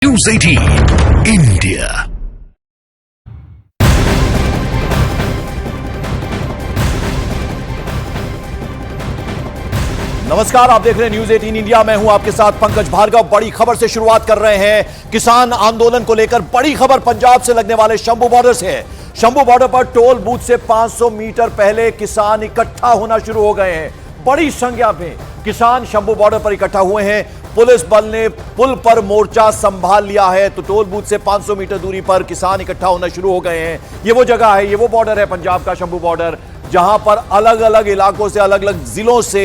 News 18 India। नमस्कार, आप देख रहे हैं न्यूज 18 इंडिया। मैं हूं आपके साथ पंकज भार्गव। बड़ी खबर से शुरुआत कर रहे हैं। किसान आंदोलन को लेकर बड़ी खबर पंजाब से लगने वाले शंभू बॉर्डर से है। शंभू बॉर्डर पर टोल बूथ से 500 मीटर पहले किसान इकट्ठा होना शुरू हो गए हैं। बड़ी संख्या में किसान शंभू बॉर्डर पर इकट्ठा हुए हैं। पुलिस बल ने पुल पर मोर्चा संभाल लिया है, तो टोल बूथ से 500 मीटर दूरी पर किसान इकट्ठा होना शुरू हो गए हैं। ये वो जगह है, ये वो बॉर्डर है पंजाब का, शंभू बॉर्डर, जहां पर अलग अलग इलाकों से, अलग अलग जिलों से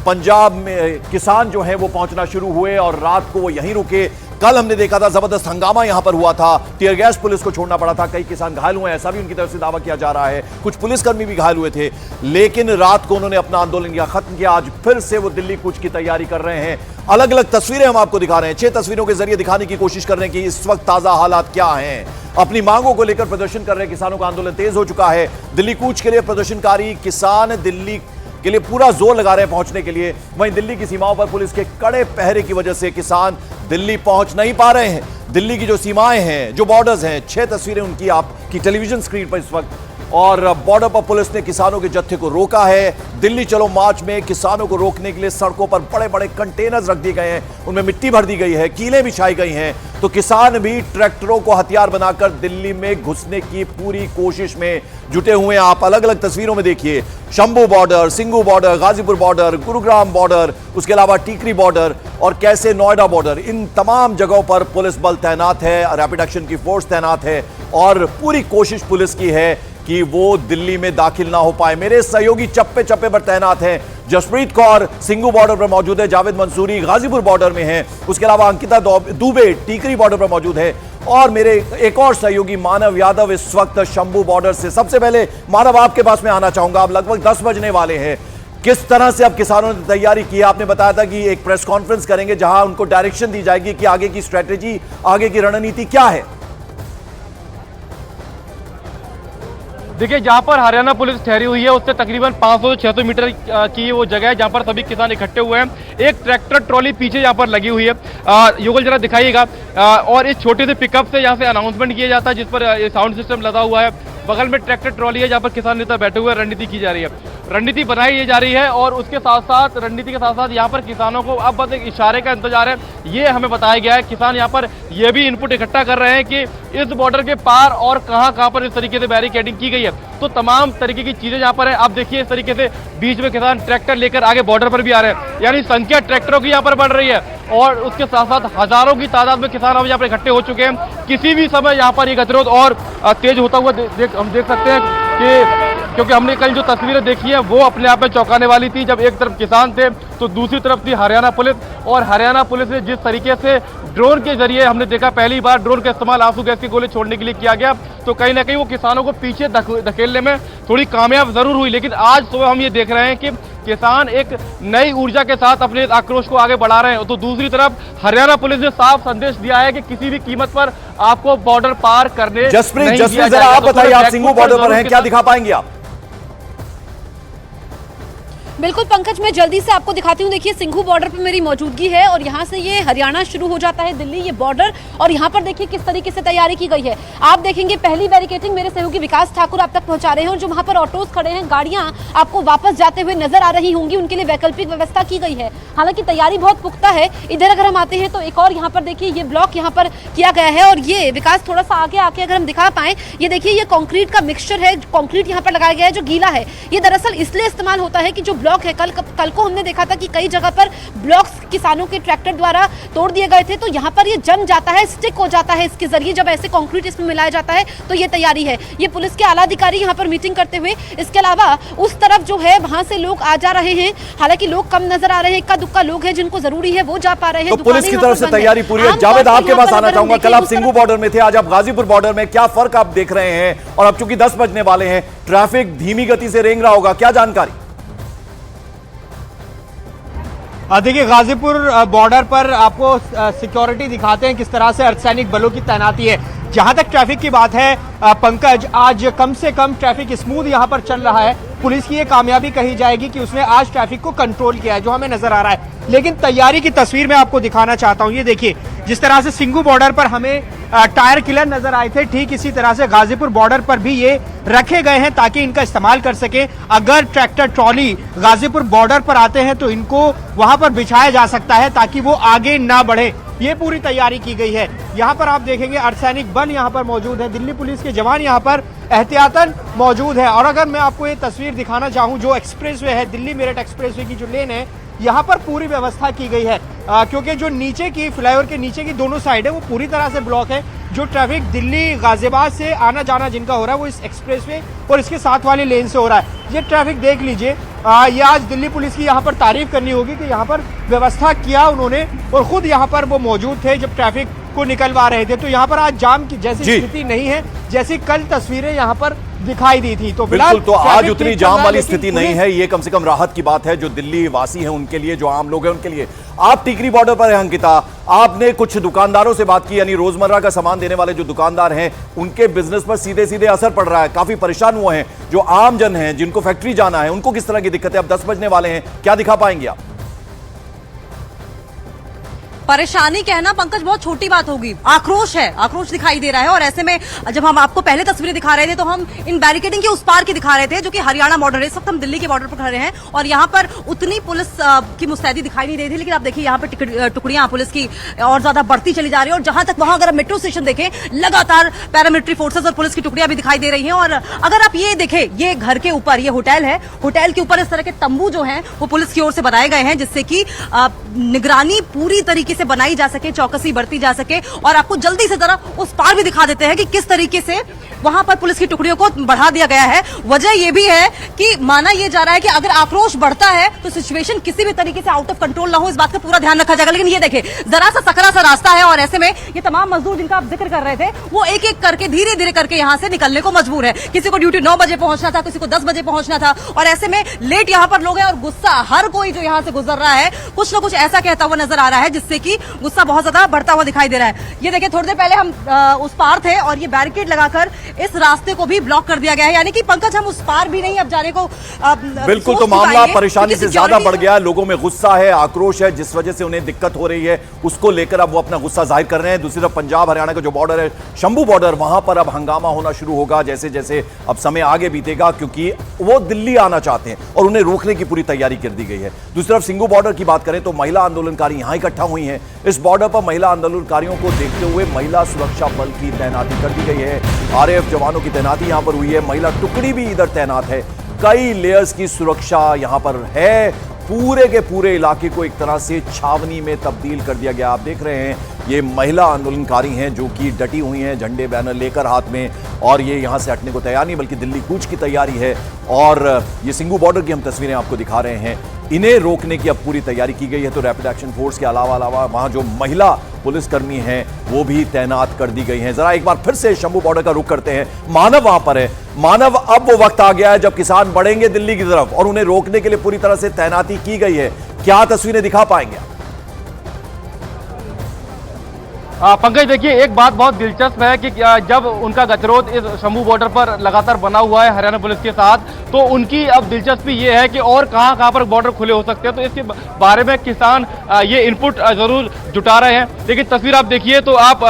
पंजाब में किसान जो हैं वो पहुंचना शुरू हुए और रात को वो यहीं रुके। कल हमने देखा था जबरदस्त हंगामा यहां पर हुआ था, टीयर गैस पुलिस को छोड़ना पड़ा था, कई किसान घायल हुए, ऐसा भी उनकी तरफ से दावा किया जा रहा है। कुछ पुलिसकर्मी भी घायल हुए थे, लेकिन रात को उन्होंने अपना आंदोलन खत्म किया। आज फिर से वो दिल्ली कूच की तैयारी कर रहे हैं। अलग अलग तस्वीरें हम आपको दिखा रहे हैं, 6 तस्वीरों के जरिए दिखाने की कोशिश कर रहे हैं कि इस वक्त ताजा हालात क्या हैं। अपनी मांगों को लेकर प्रदर्शन कर रहे किसानों का आंदोलन तेज हो चुका है। दिल्ली कूच के लिए प्रदर्शनकारी किसान दिल्ली के लिए पूरा जोर लगा रहे हैं पहुंचने के लिए। वहीं दिल्ली की सीमाओं पर पुलिस के कड़े पहरे की वजह से किसान दिल्ली पहुंच नहीं पा रहे हैं। दिल्ली की जो सीमाएं हैं, जो बॉर्डर्स हैं, 6 तस्वीरें उनकी आपकी टेलीविजन स्क्रीन पर इस वक्त। और बॉर्डर पर पुलिस ने किसानों के जत्थे को रोका है। दिल्ली चलो मार्च में किसानों को रोकने के लिए सड़कों पर बड़े बड़े कंटेनर्स रख दिए गए हैं, उनमें मिट्टी भर दी गई है, कीलें बिछाई गई हैं। तो किसान भी ट्रैक्टरों को हथियार बनाकर दिल्ली में घुसने की पूरी कोशिश में जुटे हुए हैं। आप अलग अलग तस्वीरों में देखिए, Shambhu border, Singhu border, Ghazipur border, Gurugram border, उसके अलावा टीकरी बॉर्डर और कैसे नोएडा बॉर्डर, इन तमाम जगहों पर पुलिस बल तैनात है, रैपिड एक्शन की फोर्स तैनात है और पूरी कोशिश पुलिस की है कि वो दिल्ली में दाखिल ना हो पाए। मेरे सहयोगी चप्पे चप्पे पर तैनात हैं। जसप्रीत कौर सिंघू बॉर्डर पर मौजूद है, जावेद मंसूरी गाजीपुर बॉर्डर में है, उसके अलावा अंकिता दुबे टीकरी बॉर्डर पर मौजूद है और मेरे एक और सहयोगी मानव यादव इस वक्त शंभू बॉर्डर से। सबसे पहले मानव, आपके पास में आना चाहूंगा। अब लगभग 10 बजने वाले हैं। किस तरह से अब किसानों ने तैयारी की है? आपने बताया था कि एक प्रेस कॉन्फ्रेंस करेंगे जहां उनको डायरेक्शन दी जाएगी कि आगे की स्ट्रेटेजी, आगे की रणनीति क्या है। देखिए, जहाँ पर हरियाणा पुलिस ठहरी हुई है उससे तकरीबन 500 से 600 मीटर की वो जगह है जहाँ पर सभी किसान इकट्ठे हुए हैं। एक ट्रैक्टर ट्रॉली पीछे यहाँ पर लगी हुई है, युगल जरा दिखाइएगा। और इस छोटे से पिकअप से यहाँ से अनाउंसमेंट किया जाता है जिस पर साउंड सिस्टम लगा हुआ है। बगल में ट्रैक्टर ट्रॉली है जहाँ पर किसान नेता बैठे हुए हैं। रणनीति की जा रही है, रणनीति बनाई जा रही है और उसके साथ साथ रणनीति के साथ साथ यहाँ पर किसानों को अब बस एक इशारे का इंतजार है, ये हमें बताया गया है। किसान यहाँ पर ये भी इनपुट इकट्ठा कर रहे हैं कि इस बॉर्डर के पार और कहाँ पर इस तरीके से बैरिकेडिंग की गई है, तो तमाम तरीके की चीजें यहाँ पर है। आप देखिए इस तरीके से बीच में किसान ट्रैक्टर लेकर आगे बॉर्डर पर भी आ रहे हैं, यानी संख्या ट्रैक्टरों की यहाँ पर बढ़ रही है और उसके साथ साथ हजारों की तादाद में किसान अब यहाँ पर इकट्ठे हो चुके हैं। किसी भी समय यहाँ पर ये गतिरोध और तेज होता हुआ हम देख सकते हैं कि क्योंकि हमने कल जो तस्वीरें देखी है वो अपने आप में चौंकाने वाली थी, जब एक तरफ किसान थे तो दूसरी तरफ थी हरियाणा पुलिस। और हरियाणा पुलिस ने जिस तरीके से ड्रोन के जरिए, हमने देखा पहली बार ड्रोन का इस्तेमाल आंसू गैस के गोले छोड़ने के लिए किया गया, तो कहीं ना कहीं वो किसानों को पीछे धकेलने में थोड़ी कामयाब जरूर हुई। लेकिन आज सुबह हम ये देख रहे हैं कि किसान एक नई ऊर्जा के साथ अपने आक्रोश को आगे बढ़ा रहे हैं। तो दूसरी तरफ हरियाणा पुलिस ने साफ संदेश दिया है कि किसी भी कीमत पर आपको बॉर्डर पार करने जसप्रीत जरा आप बताइए, आप सिंघू बॉर्डर पर हैं, क्या दिखा पाएंगे आप? बिल्कुल पंकज, मैं जल्दी से आपको दिखाती हूँ। देखिए सिंघू बॉर्डर पर मेरी मौजूदगी है और यहाँ से ये हरियाणा शुरू हो जाता है, दिल्ली ये बॉर्डर। और यहाँ पर देखिए किस तरीके से तैयारी की गई है। आप देखेंगे पहली बैरिकेडिंग मेरे सहयोगी विकास ठाकुर आप तक पहुँचा रहे हैं और जो वहाँ पर ऑटोज खड़े हैं, गाड़ियाँ आपको वापस जाते हुए नजर आ रही होंगी, उनके लिए वैकल्पिक व्यवस्था की गई है। हालांकि तैयारी बहुत पुख्ता है। इधर अगर हम आते हैं तो एक और यहाँ पर देखिए ये ब्लॉक यहाँ पर किया गया है और ये विकास थोड़ा सा आगे आके अगर हम दिखा पाए, ये देखिए ये कॉन्क्रीट का मिक्सचर है, कॉन्क्रीट यहाँ पर लगाया गया है जो गीला है। ये दरअसल इसलिए इस्तेमाल होता है कि जो ब्लॉक है, कल को हमने देखा था कि कई जगह पर ब्लॉक्स किसानों के ट्रैक्टर द्वारा तोड़ दिए गए थे, तो यहाँ पर ये जम जाता है, स्टिक हो जाता है इसके जरिए। जब ऐसे कंक्रीट इसमें मिलाया जाता है तो ये तैयारी है। ये पुलिस के आला अधिकारी यहाँ पर मीटिंग करते हुए, इसके अलावा उस तरफ जो है वहां से लोग आ जा रहे हैं। हालांकि लोग कम नजर आ रहे हैं, इक्का दुक्का लोग हैं जिनको जरूरी है वो जा पा रहे हैं। तो पुलिस की तरफ से तैयारी पूरी है। जावेद, आपके पास आना चाहूंगा। कल आप सिंघू बॉर्डर में थे, आज आप गाजीपुर बॉर्डर में, क्या फर्क आप देख रहे हैं? और अब चूंकि 10 बजने वाले हैं, ट्रैफिक धीमी गति से रेंग रहा होगा, क्या जानकारी? देखिए गाजीपुर बॉर्डर पर आपको सिक्योरिटी दिखाते हैं किस तरह से अर्धसैनिक बलों की तैनाती है। जहां तक ट्रैफिक की बात है पंकज, आज कम से कम ट्रैफिक स्मूथ यहां पर चल रहा है। पुलिस की ये कामयाबी कही जाएगी कि उसने आज ट्रैफिक को कंट्रोल किया है, जो हमें नजर आ रहा है। लेकिन तैयारी की तस्वीर मैं आपको दिखाना चाहता हूं। ये देखिए, जिस तरह से सिंघू बॉर्डर पर हमें टायर किलर नजर आए थे, ठीक इसी तरह से गाजीपुर बॉर्डर पर भी ये रखे गए हैं ताकि इनका इस्तेमाल कर सके। अगर ट्रैक्टर ट्रॉली गाजीपुर बॉर्डर पर आते हैं तो इनको वहां पर बिछाया जा सकता है ताकि वो आगे ना बढ़े। ये पूरी तैयारी की गई है। यहाँ पर आप देखेंगे अर्धसैनिक बल यहाँ पर मौजूद है, दिल्ली पुलिस के जवान यहाँ पर एहतियातन मौजूद है। और अगर मैं आपको ये तस्वीर दिखाना चाहूँ, जो एक्सप्रेसवे है, दिल्ली मेरठ एक्सप्रेसवे की जो लेन है, यहाँ पर पूरी व्यवस्था की गई है क्योंकि जो नीचे की फ्लाईओवर के नीचे की दोनों साइड है वो पूरी तरह से ब्लॉक है। जो ट्रैफिक दिल्ली गाजियाबाद से आना जाना जिनका हो रहा है वो इस एक्सप्रेसवे और इसके साथ वाली लेन से हो रहा है। ये ट्रैफिक देख लीजिए, ये आज दिल्ली पुलिस की यहाँ पर तारीफ करनी होगी कि यहाँ पर व्यवस्था किया उन्होंने और खुद यहाँ पर वो मौजूद थे जब ट्रैफिक को निकलवा रहे थे। तो यहाँ पर आज जाम की जैसी स्थिति नहीं है जैसी कल तस्वीरें यहाँ पर दिखाई दी थी। तो बिल्कुल, तो आज उतनी जाम वाली स्थिति नहीं है। ये कम से कम राहत की बात है जो दिल्ली वासी हैं उनके लिए, जो आम लोग हैं उनके लिए। आप टिकरी बॉर्डर पर हैं अंकिता, आपने कुछ दुकानदारों से बात की, यानी रोजमर्रा का सामान देने वाले जो दुकानदार हैं उनके बिजनेस पर सीधे सीधे असर पड़ रहा है, काफी परेशान हुए हैं। जो आम जन हैं जिनको फैक्ट्री जाना है उनको किस तरह की दिक्कत है? अब 10 बजने वाले हैं, क्या दिखा पाएंगे आप? परेशानी कहना पंकज बहुत छोटी बात होगी, आक्रोश है, आक्रोश दिखाई दे रहा है। और ऐसे में जब हम आपको पहले तस्वीरें दिखा रहे थे तो हम इन बैरिकेडिंग के उस पार की दिखा रहे थे जो कि हरियाणा बॉर्डर है। इस वक्त हम दिल्ली के बॉर्डर पर खड़े हैं और यहाँ पर उतनी पुलिस की मुस्तैदी दिखाई नहीं दे रही थी, लेकिन आप देखिए यहाँ पर टुकड़ियां पुलिस की और ज्यादा बढ़ती चली जा रही है। और जहां तक वहां अगर मेट्रो स्टेशन देखें, लगातार पैरामिलिट्री फोर्सेज और पुलिस की टुकड़ियां भी दिखाई दे रही है। और अगर आप ये देखें, ये घर के ऊपर ये होटल है, होटल के ऊपर इस तरह के तंबू जो है वो पुलिस की ओर से बनाए गए हैं जिससे कि निगरानी पूरी तरीके से बनाई जा सके, चौकसी बढ़ती जा सके। और आपको जल्दी से जरा उस पार भी दिखा देते हैं कि किस तरीके से वहां पर पुलिस की टुकड़ियों को बढ़ा दिया गया है। वजह यह भी है कि माना यह जा रहा है कि अगर आक्रोश बढ़ता है तो सिचुएशन किसी भी तरीके से आउट ऑफ कंट्रोल ना हो, इस बात का पूरा ध्यान रखा जाएगा। लेकिन ये देखिए, जरा सा सकरा सा रास्ता है और ऐसे में ये तमाम मजदूर जिनका आप जिक्र कर रहे थे वो एक एक करके धीरे धीरे करके यहां से निकलने को मजबूर है। किसी को ड्यूटी 9 बजे पहुंचना था, किसी को 10 बजे पहुंचना था और ऐसे में लेट यहां पर लोग हैं और गुस्सा हर कोई जो यहां से गुजर रहा है कुछ ना कुछ ऐसा कहता हुआ नजर आ रहा है जिससे कि गुस्सा बहुत ज्यादा बढ़ता हुआ दिखाई दे रहा है। ये देखिए, थोड़ी देर पहले हम उस पार थे और ये बैरिकेड लगाकर इस रास्ते को भी ब्लॉक कर दिया गया है, यानी कि पंकज हम उस पार भी नहीं अब जाने को बिल्कुल। तो मामला परेशानी से ज्यादा बढ़ गया, लोगों में गुस्सा है, आक्रोश है, जिस वजह से उन्हें दिक्कत हो रही है उसको लेकर अब वो अपना गुस्सा जाहिर कर रहे हैं। दूसरी तरफ पंजाब हरियाणा का जो बॉर्डर है, शंभू बॉर्डर, वहां पर अब हंगामा होना शुरू होगा जैसे जैसे अब समय आगे बीतेगा, क्योंकि वो दिल्ली आना चाहते हैं और उन्हें रोकने की पूरी तैयारी कर दी गई है। दूसरी तरफ सिंघू बॉर्डर की बात करें तो महिला आंदोलनकारी यहां इकट्ठा हुई हैं। इस बॉर्डर पर महिला आंदोलनकारियों को देखते हुए महिला सुरक्षा बल की तैनाती कर दी गई है। आरएएफ जवानों की तैनाती यहां पर हुई है, महिला टुकड़ी भी इधर तैनात है, कई लेयर्स की सुरक्षा यहां पर है। पूरे के पूरे इलाके को एक तरह से छावनी में तब्दील कर दिया गया। आप देख रहे हैं ये महिला आंदोलनकारी हैं जो कि डटी हुई हैं झंडे बैनर लेकर हाथ में, और ये यहां से हटने को तैयार नहीं बल्कि दिल्ली कूच की तैयारी है। और ये सिंघू बॉर्डर की हम तस्वीरें आपको दिखा रहे हैं, इन्हें रोकने की अब पूरी तैयारी की गई है। तो रैपिड एक्शन फोर्स के अलावा वहां जो महिला पुलिसकर्मी हैं वो भी तैनात कर दी गई हैं। जरा एक बार फिर से शंभू बॉर्डर का रुख करते हैं। मानव वहां पर है, मानव अब वो वक्त आ गया है जब किसान बढ़ेंगे दिल्ली की तरफ और उन्हें रोकने के लिए पूरी तरह से तैनाती की गई है। क्या तस्वीरें दिखा पाएंगे? पंकज देखिए, एक बात बहुत दिलचस्प है कि जब उनका गतिरोध इस शंभू बॉर्डर पर लगातार बना हुआ है हरियाणा पुलिस के साथ, तो उनकी अब दिलचस्पी ये है कि और कहां पर बॉर्डर खुले हो सकते हैं। तो इसके बारे में किसान ये इनपुट जरूर जुटा रहे हैं। लेकिन तस्वीर आप देखिए तो आप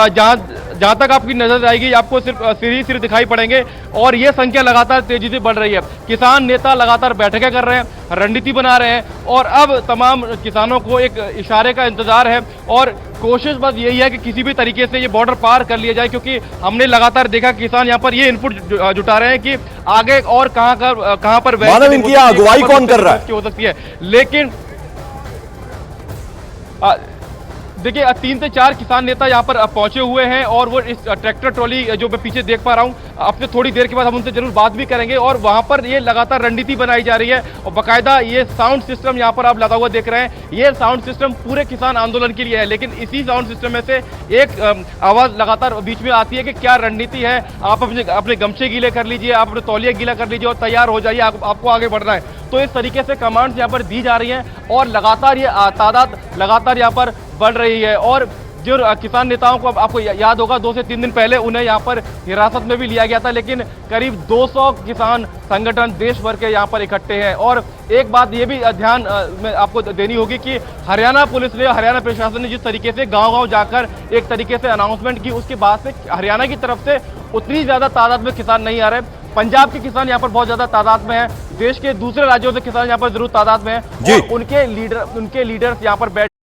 जहां तक आपकी नजर जाएगी आपको सिर्फ सिर दिखाई पड़ेंगे और ये संख्या लगातार तेजी से बढ़ रही है। किसान नेता लगातार बैठकें कर रहे हैं, रणनीति बना रहे हैं और अब तमाम किसानों को एक इशारे का इंतजार है और कोशिश बस यही है कि किसी भी तरीके से ये बॉर्डर पार कर लिया जाए, क्योंकि हमने लगातार देखा किसान यहाँ पर ये इनपुट जुटा रहे हैं कि आगे और कहां पर मानव इनकी अगुवाई कौन कर रहा है हो सकती है। लेकिन देखिए 3 से 4 किसान नेता यहाँ पर पहुंचे हुए हैं और वो इस ट्रैक्टर ट्रॉली जो मैं पीछे देख पा रहा हूँ, अब से थोड़ी देर के बाद हम उनसे जरूर बात भी करेंगे। और वहां पर ये लगातार रणनीति बनाई जा रही है और बाकायदा ये साउंड सिस्टम यहाँ पर आप लगा हुआ देख रहे हैं। ये साउंड सिस्टम पूरे किसान आंदोलन के लिए है, लेकिन इसी साउंड सिस्टम में से एक आवाज लगातार बीच में आती है कि क्या रणनीति है, आप अपने गमछे गीले कर लीजिए, आप अपने तौलिया गीला कर लीजिए और तैयार हो जाइए, आपको आगे बढ़ना है। तो इस तरीके से कमांड्स यहाँ पर दी जा रही हैं और लगातार ये तादाद लगातार यहाँ पर बढ़ रही है। और जो किसान नेताओं को आपको याद होगा 2 से 3 दिन पहले उन्हें यहाँ पर हिरासत में भी लिया गया था, लेकिन करीब 200 किसान संगठन देश भर के यहाँ पर इकट्ठे हैं। और एक बात ये भी ध्यान में आपको देनी होगी कि हरियाणा पुलिस ने, हरियाणा प्रशासन ने जिस तरीके से गांव-गांव जाकर एक तरीके से अनाउंसमेंट की, उसके बाद से हरियाणा की तरफ से उतनी ज्यादा तादाद में किसान नहीं आ रहे। पंजाब के किसान यहाँ पर बहुत ज्यादा तादाद में हैं, देश के दूसरे राज्यों से किसान यहाँ पर जरूर तादाद में हैं और उनके लीडर्स यहाँ पर बैठ